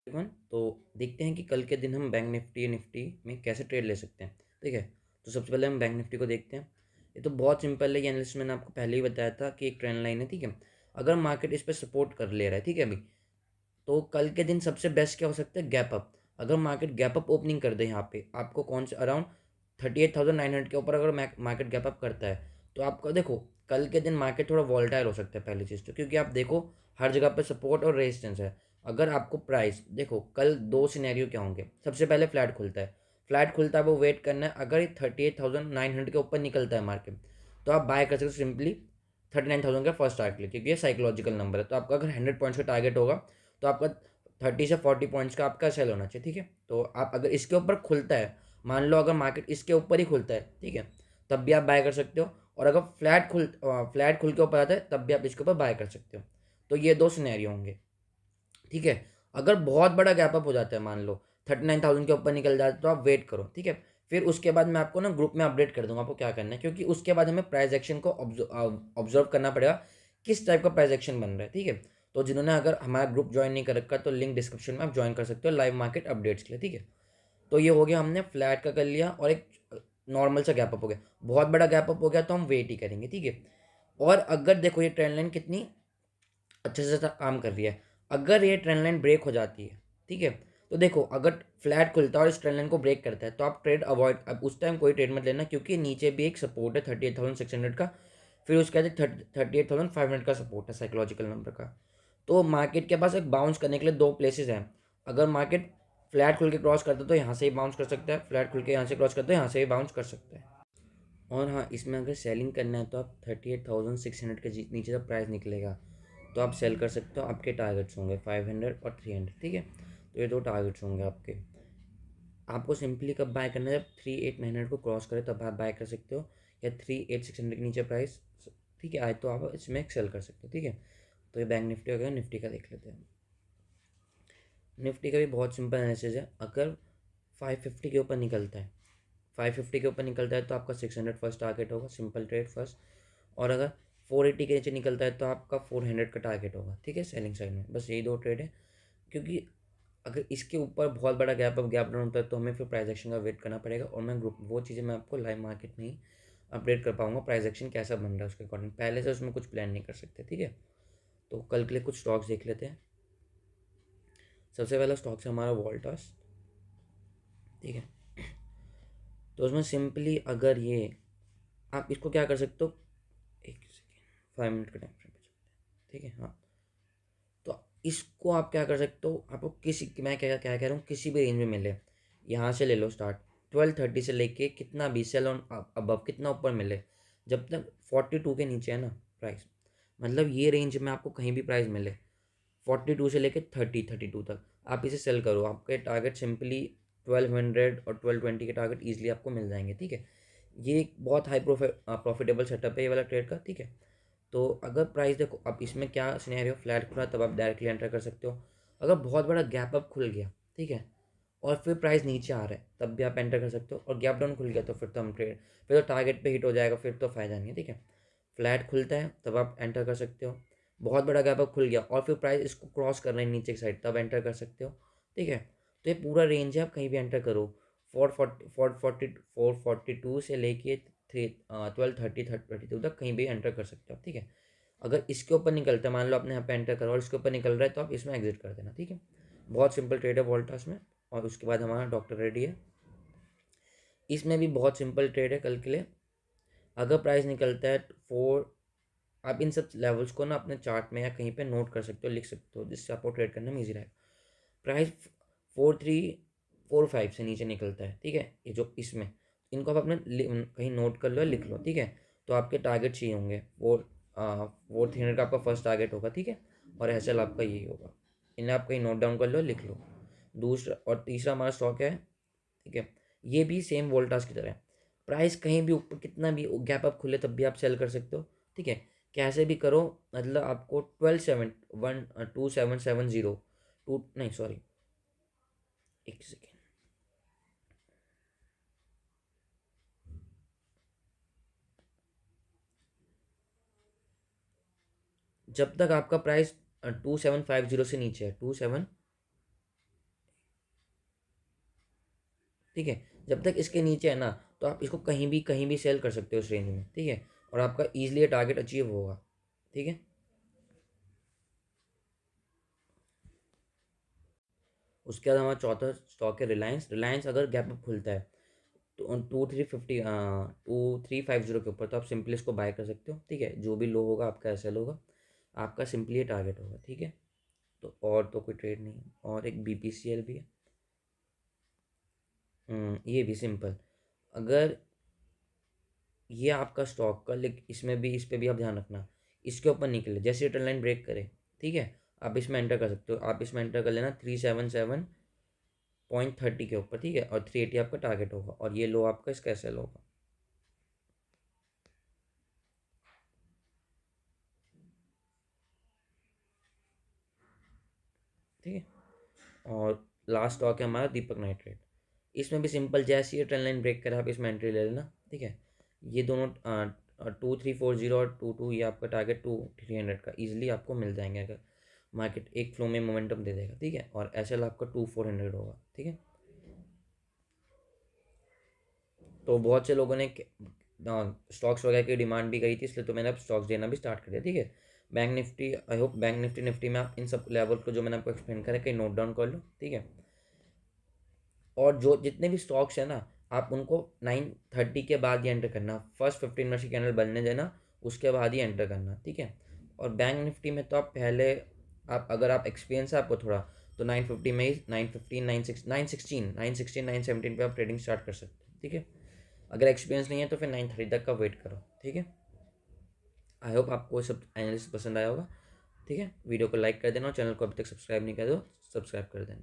तो देखते हैं कि कल के दिन हम बैंक निफ्टी निफ्टी में कैसे ट्रेड ले सकते हैं। ठीक है, तो सबसे पहले हम बैंक निफ्टी को देखते हैं। ये तो बहुत सिंपल है, ये एनालिसिस मैंने आपको पहले ही बताया था कि एक ट्रेंड लाइन है। ठीक है, अगर मार्केट इस पर सपोर्ट कर ले रहा है, ठीक है अभी, तो कल के दिन सबसे बेस्ट क्या हो सकता है, गैप अप। अगर मार्केट गैप अप ओपनिंग कर दे यहाँ पे आपको कौन से अराउंड 38,900 के ऊपर अगर मार्केट गैप अप करता है, तो आपका देखो कल के दिन मार्केट थोड़ा वॉलेटाइल हो सकता है। पहली चीज़ तो क्योंकि आप देखो हर जगह पे सपोर्ट और रेजिस्टेंस है। अगर आपको प्राइस देखो, कल दो सिनेरियो क्या होंगे। सबसे पहले फ्लैट खुलता है, फ्लैट खुलता है वो वेट करना है। अगर ये 38,900 के ऊपर निकलता है मार्केट, तो आप बाय कर सकते हो सिंपली 39,000 का फर्स्ट टारगेट, क्योंकि ये साइकोलॉजिकल नंबर है। तो आपका अगर 100 पॉइंट्स का टारगेट होगा, तो आपका 30 से 40 पॉइंट्स का आपका सेल होना चाहिए। ठीक है, तो आप अगर इसके ऊपर खुलता है, मान लो अगर मार्केट इसके ऊपर ही खुलता है, ठीक है, तब भी आप बाय कर सकते हो। और अगर फ्लैट खुल के ऊपर आता है, तब भी आप इसके ऊपर बाय कर सकते हो। तो ये दो सिनेरियो होंगे। ठीक है, अगर बहुत बड़ा गैप अप हो जाता है, मान लो 39,000 के ऊपर निकल जाता है, तो आप वेट करो। ठीक है, फिर उसके बाद मैं आपको ना ग्रुप में अपडेट कर दूंगा आपको क्या करना है, क्योंकि उसके बाद हमें प्राइस एक्शन को ऑब्जर्व करना पड़ेगा, किस टाइप का प्राइस एक्शन बन रहा है। ठीक है, तो जिन्होंने अगर हमारा ग्रुप ज्वाइन नहीं कर रखा, तो लिंक डिस्क्रिप्शन में आप ज्वाइन कर सकते हो लाइव मार्केट अपडेट्स के लिए। ठीक है, तो ये हो गया, हमने फ्लैट का कर लिया और एक नॉर्मल सा गैप अप हो गया। बहुत बड़ा गैप अप हो गया तो हम वेट ही करेंगे। ठीक है, और अगर देखो ये ट्रेंड लाइन कितनी अच्छे से काम कर रही है, अगर ये ट्रेंड लाइन ब्रेक हो जाती है, ठीक है, तो देखो अगर फ्लैट खुलता है और इस ट्रेंड लाइन को ब्रेक करता है, तो आप ट्रेड अवॉइड, अब उस टाइम कोई ट्रेड मत लेना, क्योंकि नीचे भी एक सपोर्ट है 38,600 का, फिर उसके बाद 38,500 का सपोर्ट है साइकोलॉजिकल नंबर का। तो मार्केट के पास एक बाउंस करने के लिए दो प्लेसेस हैं। अगर मार्केट फ्लैट खुल के क्रॉस करता है तो यहाँ से ही बाउंस कर सकता है, फ्लैट खुल के यहाँ से क्रॉस करता है यहाँ से ही बाउंस कर सकता है। और हाँ, इसमें अगर सेलिंग करना है तो आप 38,600 के नीचे जब प्राइस निकलेगा, तो आप सेल कर सकते हो। आपके टारगेट्स होंगे 500 और 300। ठीक है, तो ये दो टारगेट्स होंगे आपके। आपको सिंपली कब बाय करना है, जब 38,900 को क्रॉस करे तब आप बाय कर सकते हो, या 38,600 के नीचे प्राइस, ठीक है, आए तो आप इसमें सेल कर सकते हो। ठीक है, तो ये बैंक निफ्टी हो गया। निफ्टी का देख लेते हैं। निफ्टी का भी बहुत सिंपल एनालिसिस है। अगर 550 के ऊपर निकलता है, 550 के ऊपर निकलता है तो आपका 600 फर्स्ट टारगेट होगा, सिंपल ट्रेड फर्स्ट। और अगर 480 के नीचे निकलता है तो आपका 400 का टारगेट होगा। ठीक है, सेलिंग साइड में बस यही दो ट्रेड है। क्योंकि अगर इसके ऊपर बहुत बड़ा गैप डाउन होता है, तो हमें फिर प्राइस एक्शन का वेट करना पड़ेगा। और मैं ग्रुप वो चीज़ें मैं आपको लाइव मार्केट में ही अपडेट कर पाऊंगा, प्राइस एक्शन कैसा बन रहा है उसके अकॉर्डिंग। पहले से उसमें कुछ प्लान नहीं कर सकते। ठीक है, तो कल के लिए कुछ स्टॉक्स देख लेते हैं। सबसे पहला स्टॉक है हमारा वोल्टास। ठीक है, तो उसमें सिंपली अगर ये आप इसको क्या कर सकते हो, एक सेकेंड, 5 मिनट का टाइम फ्रेम पे चलते हैं। ठीक है, हाँ, तो इसको आप क्या कर सकते हो, आपको किसी, मैं क्या क्या कह रहा हूँ, किसी भी रेंज में मिले, यहाँ से ले लो स्टार्ट 1230 से लेके कितना भी सेल ऑन अबव कितना ऊपर मिले, जब तक 42 के नीचे है ना प्राइस, मतलब ये रेंज में आपको कहीं भी प्राइस मिले 42 से लेके 32 तक, आप इसे सेल करो। आपके टारगेट सिंपली 1200 और 1220 के टारगेट ईजिली आपको मिल जाएंगे। ठीक है, ये एक बहुत हाई प्रॉफिटेबल सेटअप है ये वाला ट्रेड का। ठीक है, तो अगर प्राइस देखो, अब इसमें क्या सिनेरियो, फ्लैट खुला तब आप डायरेक्टली एंटर कर सकते हो। अगर बहुत बड़ा गैप अप खुल गया, ठीक है, और फिर प्राइस नीचे आ रहा है, तब भी आप एंटर कर सकते हो। और गैप डाउन खुल गया तो फिर तो हम ट्रेड, फिर तो टारगेट पे हिट हो जाएगा, फिर तो फ़ायदा नहीं है। ठीक है, फ्लैट खुलता है तब आप एंटर कर सकते हो। बहुत बड़ा गैप अप खुल गया और फिर प्राइस इसको क्रॉस कर रहे हैं नीचे की साइड, तब एंटर कर सकते हो। ठीक है, तो ये पूरा रेंज है, आप कहीं भी एंटर करो। 442 से लेके 1230 तक कहीं भी एंटर कर सकते हो। ठीक है, अगर इसके ऊपर निकलता है, मान लो आपने यहाँ पे एंटर करा और इसके ऊपर निकल रहा है, तो आप इसमें एग्जिट कर देना। ठीक है, बहुत सिंपल ट्रेड है वोल्टास में। और उसके बाद हमारा डॉक्टर रेड्डी है, इसमें भी बहुत सिंपल ट्रेड है कल के लिए। अगर प्राइस निकलता है 4, आप इन सब लेवल्स को ना अपने चार्ट में या कहीं पे नोट कर सकते हो, लिख सकते हो, जिससे आपको ट्रेड करने में ईजी रहेगा। प्राइस 4345 से नीचे निकलता है, ठीक है, ये जो इसमें, इनको आप अपने कहीं नोट कर लो, लिख लो। ठीक है, तो आपके टारगेट चाहिए होंगे 4,300 का आपका फर्स्ट टारगेट होगा। ठीक है, और एस एल आपका यही होगा, इन्हें आप कहीं नोट डाउन कर लो, लिख लो। दूसरा और तीसरा हमारा स्टॉक है, ठीक है, ये भी सेम वोल्टास की तरह है। प्राइस कहीं भी ऊपर कितना भी गैप अप खुले तब भी आप सेल कर सकते हो। ठीक है, कैसे भी करो, मतलब आपको 2770 टू, नहीं सॉरी, एक सेकेंड, जब तक आपका प्राइस 2750 से नीचे है, 27, ठीक है। जब तक इसके नीचे है ना, तो आप इसको कहीं भी सेल कर सकते हो उस रेंज में, ठीक है, और आपका ईजिली ये टारगेट अचीव होगा, ठीक है। उसके बाद हमारा चौथा स्टॉक है रिलायंस। रिलायंस अगर गैप अप खुलता है तो 2350 के ऊपर, तो आप सिंपली इसको बाय कर सकते हो, ठीक है। जो भी लो होगा आपका एस एल होगा, आपका सिंपली ये टारगेट होगा, ठीक है। तो और तो कोई ट्रेड नहीं है। और एक बी पी सी एल भी है। ये भी सिंपल। अगर ये आपका स्टॉक का, लेकिन इसमें भी, इस पे भी आप ध्यान रखना, इसके ऊपर निकले जैसे ये ट्रेंड लाइन ब्रेक करे, ठीक है, आप इसमें एंटर कर सकते हो। आप इसमें एंटर कर लेना 377.30 के ऊपर, ठीक है, और 380 आपका टारगेट होगा, और ये लो आपका इसका एस एल होगा। ठीक है। और लास्ट स्टॉक है हमारा दीपक नाइट्रेट। इसमें भी सिंपल, जैसे ये ट्रेंड लाइन ब्रेक करे आप इसमें एंट्री ले लेना, ठीक है। ये दोनों 2340 और 22, ये आपका टारगेट 2300 का ईजिली आपको मिल जाएंगे अगर मार्केट एक फ्लो में मोमेंटम दे देगा, ठीक है। और एस एल आपका 2400 होगा, ठीक है। तो बहुत से लोगों ने स्टॉक्स वगैरह की डिमांड भी करी थी, इसलिए तो मैंने अब स्टॉक्स देना भी स्टार्ट कर दिया, ठीक है। Bank Nifty, I hope bank Nifty Nifty में आप इन सब लेवल को जो मैंने आपको एक्सप्लेन करा कहीं नोट डाउन कर लो, ठीक है। और जो जितने भी स्टॉक्स है ना, आप उनको 9:30 के बाद ही एंटर करना, फर्स्ट 15 मिनट की कैंडल बनने देना, उसके बाद ही एंटर करना, ठीक है। और बैंक निफ्टी में तो आप पहले, आप अगर आप एक्सपीरियंस है आपको थोड़ा, तो 9:50 में ही 9:15 9:16 पे आप ट्रेडिंग स्टार्ट कर सकते हो, ठीक है। अगर एक्सपीरियंस नहीं है तो फिर 9:30 तक का वेट करो, ठीक है। आई होप आपको सब एनालिसिस पसंद आया होगा, ठीक है। वीडियो को लाइक कर देना और चैनल को अभी तक सब्सक्राइब नहीं कर दो, सब्सक्राइब कर देना।